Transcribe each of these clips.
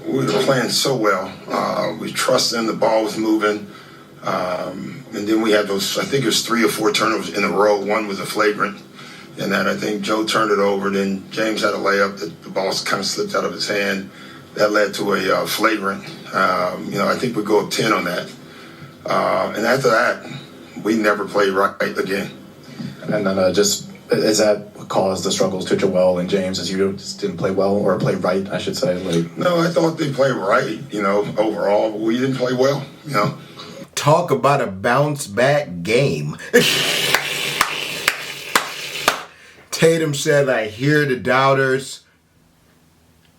We were playing so well. We trusted them. The ball was moving. And then we had those, I think it was 3 or 4 turnovers in a row. One was a flagrant. And then I think Joe turned it over. Then James had a layup that the ball kind of slipped out of his hand. That led to a flagrant. I think we go up 10 on that. And after that, we never played right again. And then is that what caused the struggles to Joel and James, as you just didn't play well or play right, I should say? No, I thought they played right, overall, but we didn't play well, Talk about a bounce back game. Tatum said, I hear the doubters.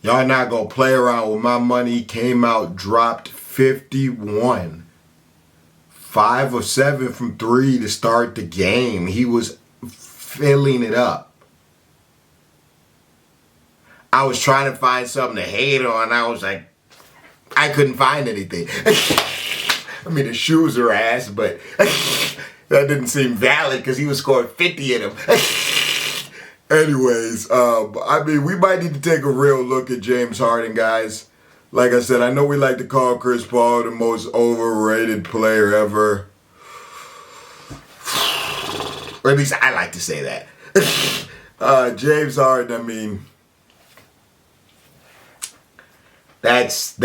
Y'all not going to play around with my money. Came out, dropped 51. 5 of 7 from 3 to start the game. He was filling it up. I was trying to find something to hate on. I was like, I couldn't find anything. I mean, the shoes are ass, but that didn't seem valid because he was scoring 50 in them. Anyways, we might need to take a real look at James Harden, guys. Like I said, I know we like to call Chris Paul the most overrated player ever. Or at least I like to say that. James Harden, that's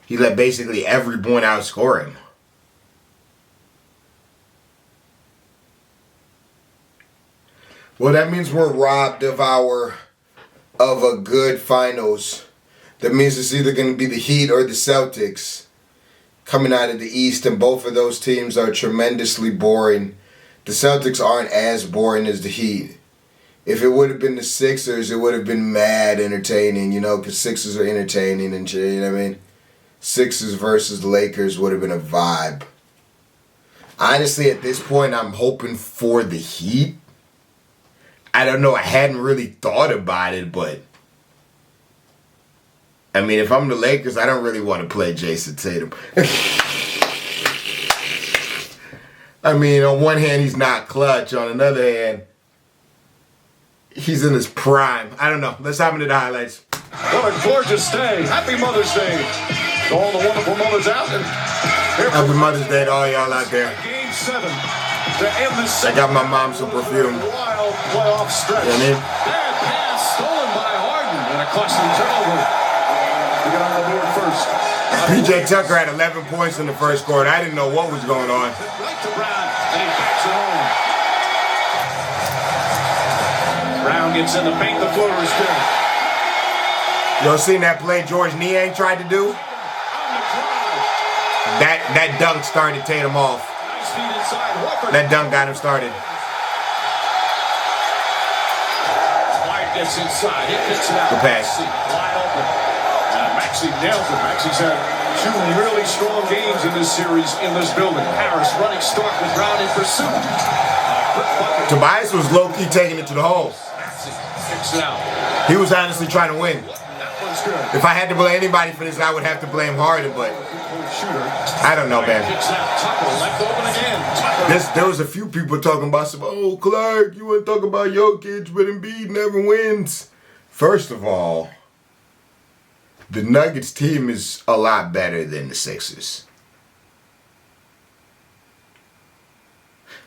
he let basically every point outscore him. Well, that means we're robbed of a good finals. That means it's either going to be the Heat or the Celtics coming out of the East, and both of those teams are tremendously boring. The Celtics aren't as boring as the Heat. If it would have been the Sixers, it would have been mad entertaining, because Sixers are entertaining and shit, you know what I mean? Sixers versus the Lakers would have been a vibe. Honestly, at this point, I'm hoping for the Heat. I don't know. I hadn't really thought about it, but if I'm the Lakers, I don't really want to play Jason Tatum. On one hand, he's not clutch. On another hand, he's in his prime. I don't know. Let's hop into the highlights. What a gorgeous day. Happy Mother's Day to all the wonderful mothers out there. Happy Mother's Day to all y'all out there. Game 7 to end the I got my mom some perfume. Wild playoff stretch. You know what I mean? Bad pass stolen by Harden and a costly turnover. We got on the board first. PJ Tucker had 11 points in the first quarter. I didn't know what was going on. Right to Brown, and he backs it home. Brown gets in the paint. The floater is good. Y'all seen that play George Niang tried to do? That dunk started Tatum off. That dunk got him started. White gets inside. He kicks it out. The pass. Wide open. Maxey nails it. Maxey's had 2 really strong games in this series in this building. Harris running Stark with Brown in pursuit. Tobias was low-key taking it to the hole. Maxey kicks it out. He was honestly trying to win. That one's good. If I had to blame anybody for this, I would have to blame Harden, but I don't know, man. Kicks out. Tucker left open again. Tucker. There was a few people talking about Clark, you want to talk about Jokic, but Embiid never wins. First of all, the Nuggets team is a lot better than the Sixers.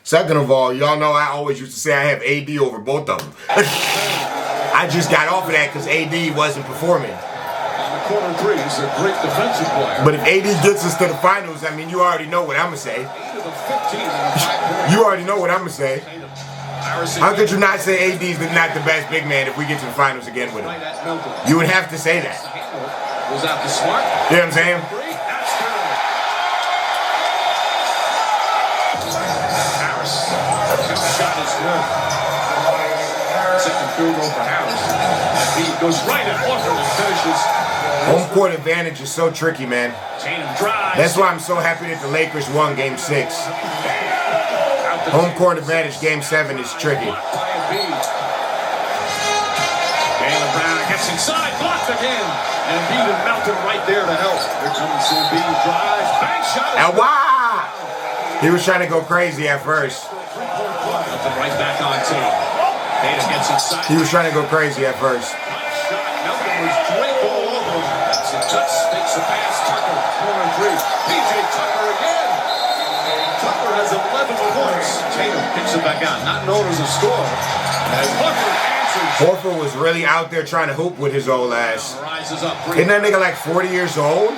Second of all, y'all know I always used to say I have AD over both of them. I just got off of that because AD wasn't performing. Corner 3 is a great defensive player. But if AD gets us to the finals, you already know what I'm going to say. You already know what I'm going to say. How could you not say AD's not the best big man if we get to the finals again with him? You would have to say that. Was out to Smart. You know what I'm saying? Harris. Shot is good. Second field goal for Harris. He goes right at Walker and finishes. Home court advantage is so tricky, man. Tatum drives. That's why I'm so happy that the Lakers won Game 6. Home court advantage Game 7 is tricky. Jaylen Brown gets inside, blocked again. And Embiid and Melton right there to help. Here comes Embiid, drives, bank shot. And why? He was trying to go crazy at first. Nothing right back on Tatum. Tatum gets inside. He was trying to go crazy at first. Melton was draped all over him. That's a touch. Takes the pass. Tucker, corner three. PJ Tucker again. Tucker has 11 points. Tatum picks it back out. Not known as a scorer. As Horford answers. Horford was really out there trying to hoop with his old ass. Rises up. Isn't that nigga like 40 years old?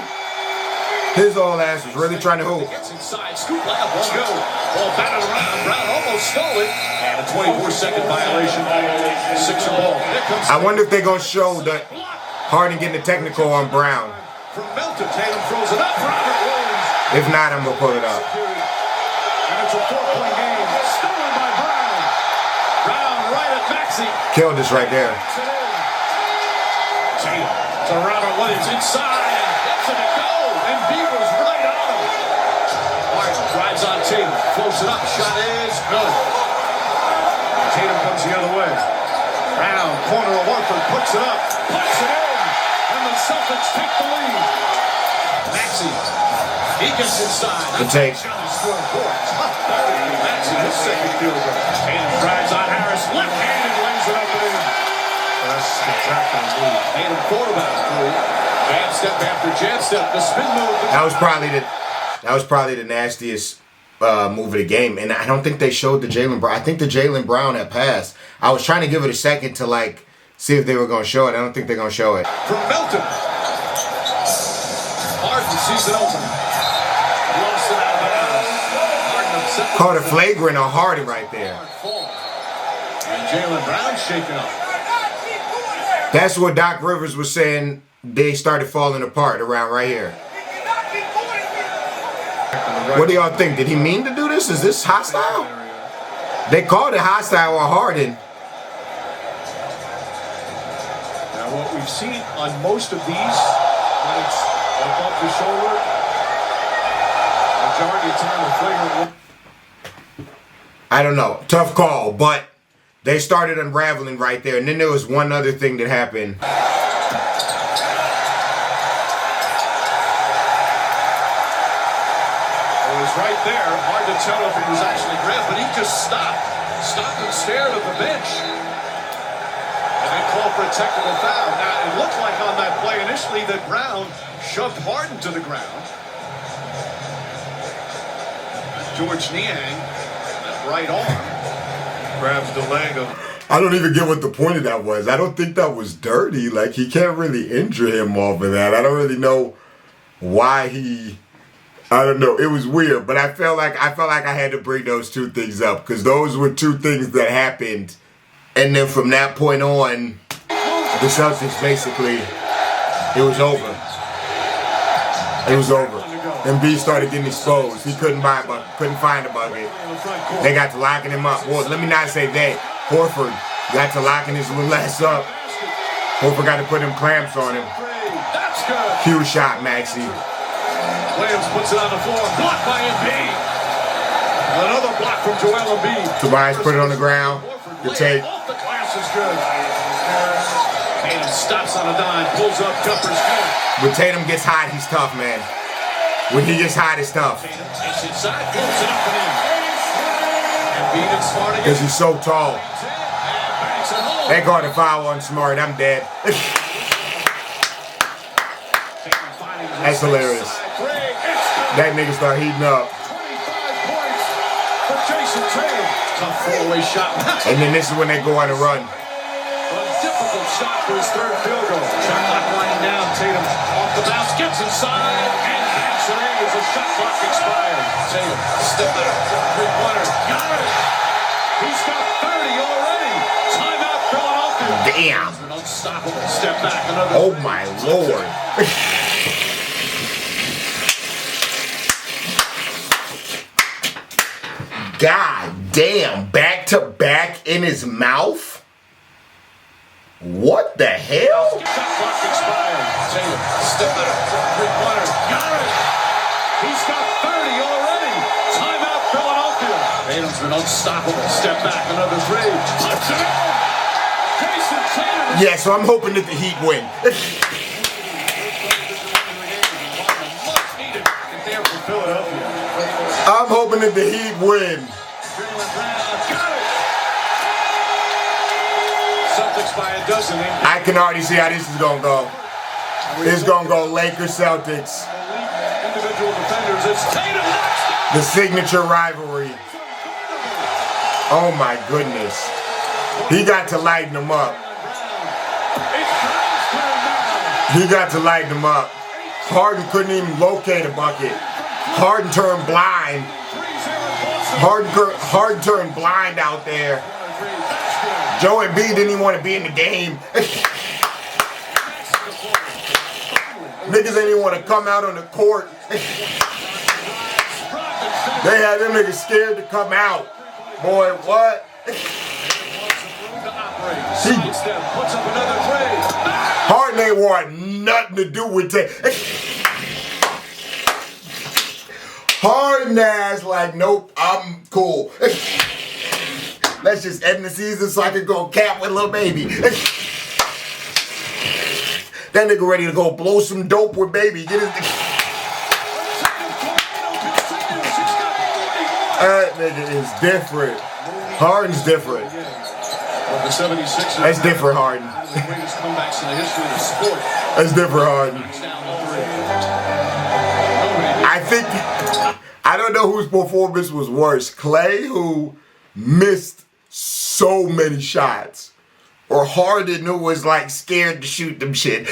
His old ass was really trying to hoop. Gets inside. Scoop layup. Won't go. Ball batted around. Brown almost stole it. And a 24-second violation. 6 ball. Here comes. I wonder if they're going to show that Harden getting a technical on Brown. From Melton. Tatum throws it up. Robert Williams. If not, I'm going to pull it up. And it's a 4-point game. Stolen by Brown. Brown right at Maxey. Killed this right there. Tatum to Robert Williams inside. And gets it to go. And Beaver's right on him. Martin drives on Tatum. Floats it up. Shot is good. Tatum comes the other way. Brown, corner of Horford, puts it up. Puts it in. And the Celtics take the lead. Maxey. He gets inside. The take. Maxey, his second field goal. Tatum drives on Harris. Left-handed lays it up and in. That's spectacular move. Tatum quarterback move. Jab step after jab step. The spin move. That was probably the nastiest move of the game. And I don't think they showed the Jaylen Brown. I think the Jaylen Brown had passed. I was trying to give it a second to like see if they were going to show it. I don't think they're going to show it. From Melton. Harden sees it open. Lost it out of bounds. Harden upset. Called a flagrant on Harden right there. And Jaylen Brown shaken up. That's what Doc Rivers was saying. They started falling apart around right here. What do y'all think? Did he mean to do this? Is this hostile? They called it hostile on Harden. Now what we've seen on most of these, when it's above the shoulder, majority of time the flagrant. I don't know. Tough call, but they started unraveling right there. And then there was one other thing that happened. Right there, hard to tell if it was actually grabbed, but he just stopped and stared at the bench. And they called for a technical foul. Now, it looked like on that play initially that Brown shoved Harden to the ground. George Niang, that right arm, grabs the leg of... I don't even get what the point of that was. I don't think that was dirty. Like, he can't really injure him off of that. I don't really know why he... I don't know. It was weird, but I felt like I had to bring those two things up because those were two things that happened, and then from that point on, the Celtics basically, it was over. It was over. Embiid started getting exposed. He couldn't find a bucket. They got to locking him up. Well, let me not say that. Horford got to locking his little ass up. Horford got to put them clamps on him. Huge shot, Maxey. Williams puts it on the floor, blocked by Embiid. Another block from Joel Embiid. Tobias put it on the ground. The take. Off the glass is good. Tatum stops on a dime, pulls up, jumper's good. When Tatum gets hot, he's tough, man. When he gets hot, it's tough. Tatum takes inside, floats it up and in. Embiid and Smart again. Because he's so tall. They called a foul on Smart. I'm dead. That's hilarious. That nigga start heating up. 25 points for Jason Tatum. Tough four-way shot. And then this is when they go on a run. A difficult shot for his third field goal. Shot clock winding down. Tatum off the bounce, gets inside, and banks it in as the shot clock expired. Tatum, step back, three-pointer, got it. He's got 30 already. Timeout, Philadelphia. Damn. An unstoppable step back. Another. Oh my Lord. God damn, back to back in his mouth? What the hell? Shot clock expired. Tatum, step back, three-pointer, got it. He's got 30 already. Timeout, Philadelphia. Tatum's been unstoppable. Step back, another three. Touchdown. Jason Tatum. Yeah, so I'm hoping that the Heat win. Much needed there for Philadelphia. I'm hoping that the Heat win. Jaylen Brown got it. Celtics by a dozen. I can already see how this is gonna go. It's gonna go Lakers Celtics. Individual defenders. It's Tatum knocks down. The signature rivalry. Oh my goodness. He got to lighten them up. He got to lighten them up. Harden couldn't even locate a bucket. Harden turned blind. Harden turned blind out there. Joe Embiid didn't even want to be in the game. Niggas didn't even want to come out on the court. They had them niggas scared to come out. Boy, what? Harden ain't want nothing to do with that. Harden ass like, nope, I'm cool. Let's just end the season so I can go camp with little baby. That nigga ready to go blow some dope with baby. Get his. That nigga is different. Harden's different. The 76ers. That's different, Harden. One of the greatest comebacks in the history of the sport. That's different, Harden. I don't know whose performance was worse. Clay, who missed so many shots, or Harden, who was like scared to shoot them shit.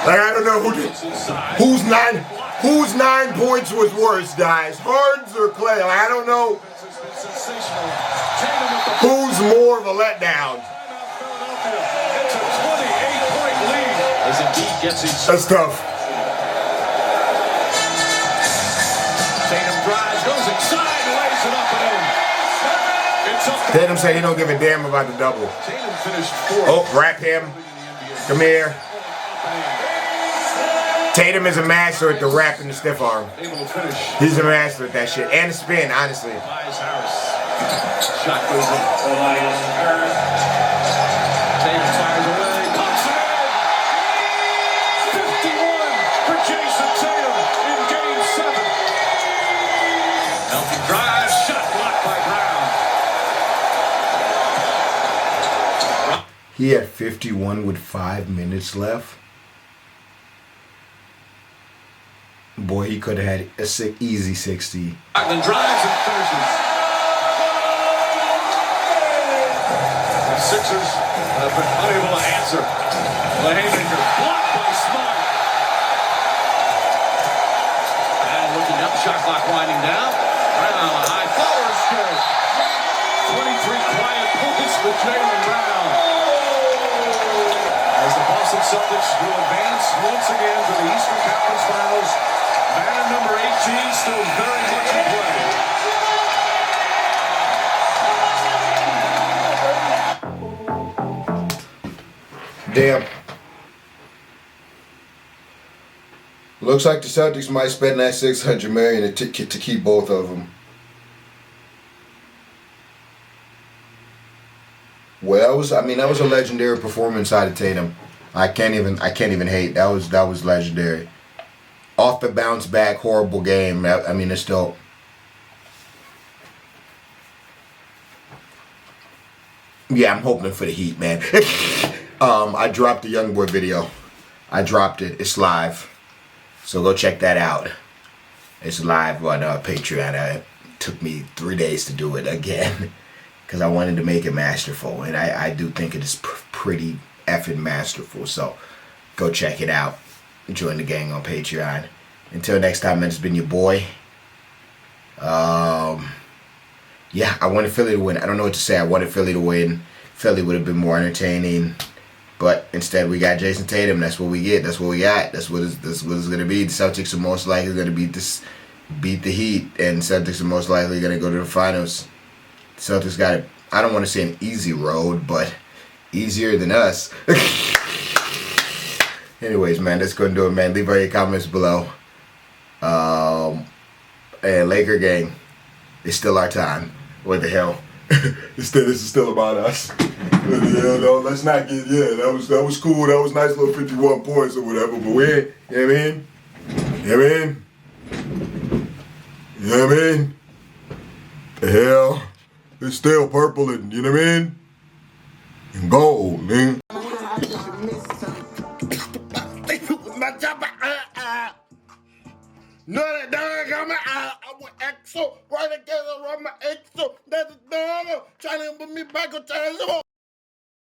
Like, I don't know whose 9 points was worse, guys. Harden's or Clay. Like, I don't know who's more of a letdown. It's a 28-point lead as Embiid gets his. That's tough. Tatum drives, goes inside, lays it up and in. It's up. Tatum said he don't give a damn about the double. Tatum finished fourth. Oh, wrap him. Come here. Tatum is a master at the wrap and the stiff arm. Able to finish. He's a master at that shit. And the spin, honestly. Tobias Harris. Shot goes in. Tatum fires away. Pumps it in. 51 for Jason Tatum in Game 7. Melton drives. Shot blocked by Brown. He had 51 with 5 minutes left. Boy, he could have had a easy 60. Then drives and finishes. The Sixers have been unable to answer. The haymaker blocked by Smart. And looking up, shot clock winding down. Brown, a high flower stroke. 23 quiet points for Jaylen Brown. As the Boston Celtics will advance once again to the Eastern Conference Finals. Man number 18 still very much in play. Damn. Looks like the Celtics might spend that $600 million to keep both of them. Well, that was a legendary performance out of Tatum. I can't even hate. That was legendary. Off the bounce back, horrible game. It's still. Yeah, I'm hoping for the Heat, man. I dropped the Youngboy video. I dropped it. It's live. So go check that out. It's live on Patreon. It took me 3 days to do it again because I wanted to make it masterful. And I do think it is pretty effing masterful. So go check it out. Join the gang on Patreon. Until next time, man, it's been your boy. Yeah, I wanted Philly to win. I don't know what to say. I wanted Philly to win. Philly would have been more entertaining. But instead, we got Jason Tatum. That's what we get. That's what we got. That's what it's going to be. The Celtics are most likely going to beat the Heat. And Celtics are most likely going to go to the finals. The Celtics got it. I don't want to say an easy road, but easier than us. Anyways, man, that's going to do it, man. Leave all your comments below. And Laker gang, it's still our time. What the hell? This is still about us. Yeah, no, let's not get, that was cool. That was nice little 51 points or whatever, but we ain't, you know what I mean? You know what I mean? You know what I mean? Hell, it's still purple and, you know what I mean? And gold, man. No, that dog got my eye. I went exo, right together, run my exo. That's the dog trying to put me back on time.